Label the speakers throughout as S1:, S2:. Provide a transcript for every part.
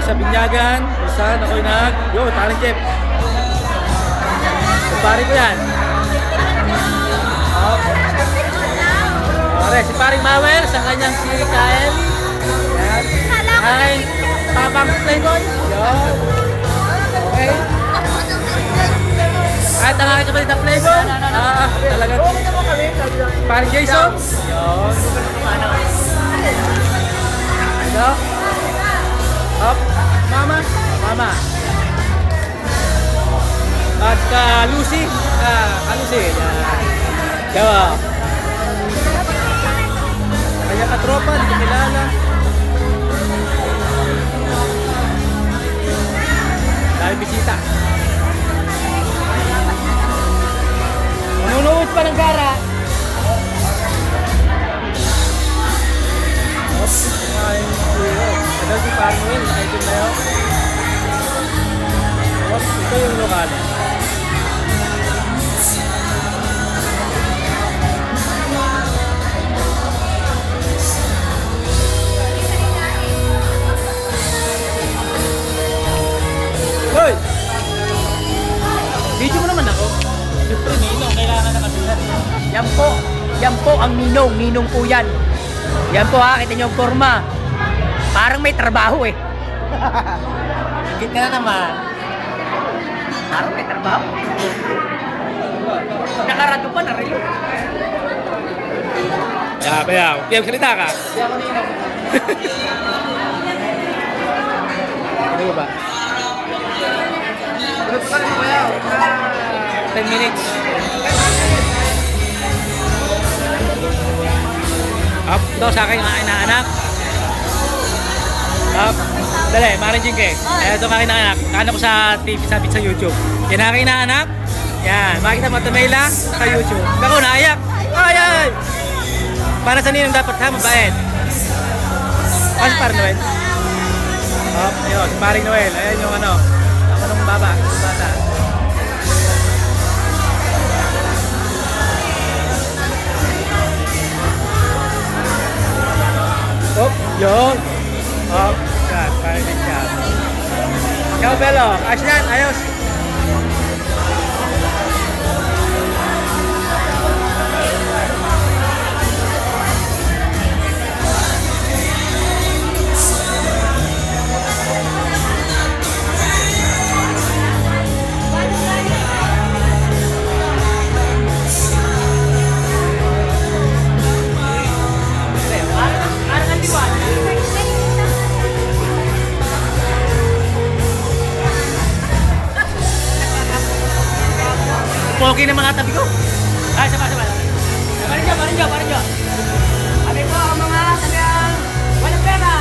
S1: sa Binyagan. Kung saan ako'y yo, paring Jeff. Pare ko yan. Pare, si paring Mawel sa kanyang si Kael. Yan. Ay, Papang Playboy. Yun. Okay. At ang aking kapatid na Playboy. Talagang paring Jason. Yun. Yo. Up. Mama. At Lucy. Lucy. Yawa. Kaya katropa, hindi ko kilala. Dahil bisita. Manunood pa ng gara. Tagal si Panuel, nakaitim na yun. Ito yung lokal. Hoy! Video mo naman ako. Siyempre, Ninong, kailangan na kasulat. Yan po ang Ninong po yan. Yan po ha, kita nyo ang forma. Parang may trabaho eh. Higit ka na naman. Parang may trabaho. Nakarado pa na rin. Yaw. Yaw, salita ka. Yaw ko Ninong. Ano ba? 10 minutes. Up, ito sa akin ang inaanak. Up, dali, Maring Jingke. Ito ang inaanak. Kano ko sa TV, sabit sa YouTube. Yan ang inaanak. Yan, makikita mo tumela sa YouTube. Kako, naayak. Ay! Para sa Ninong dapat ha, mabait. Ano para Noel? Up, yun, Maring Noel. Ayan yung ano. Anong baba? Bata. Oh, yun. Oh, yan. Parang yan. Ciao, Belo. Ayos yan. Ayos. Pogi ng mga tabi ko. Ay, sama. Parin dyan. Kami po ang mga tabiang walang pera.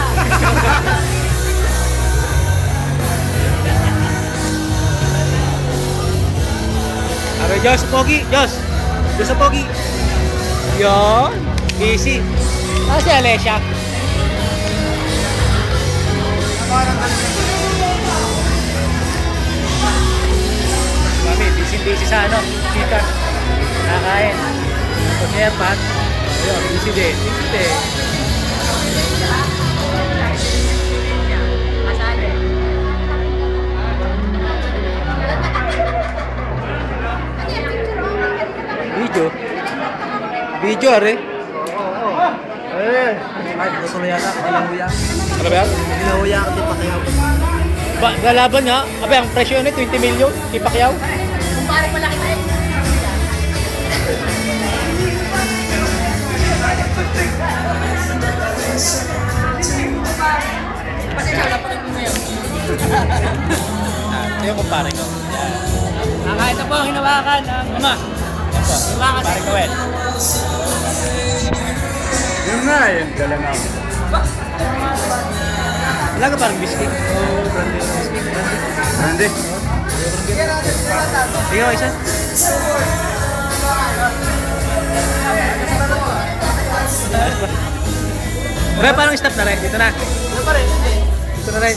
S1: Sabi, Diyos, Pogi. Diyos sa Pogi. Yun. Easy. Si Alessia. Busy sa ano, kita. Nakakain. Ito si Erpat. Ayun, busy din. Video, are? Oo. Ay, gusto na yata. Ilahuya. Ano ba yan? Ilahuya at Pacquiao. Lalaban nga. Abi, ang presyo nito, 20 million. Pacquiao.
S2: Parang malaki na eh. Pasensya, wala pa rin mo ngayon.
S1: Ito yung kumpare ko.
S2: Ito po ang hinawakan ng
S1: Mama. Yan po. Kumpare ko eh.
S3: Yun nga yun. Dala nga ako.
S1: Wala ka parang biscuit? Oo, brandy.
S3: Brandy.
S1: Ikaw, isa? Pero parang stop na rin. Dito na. Dito na rin.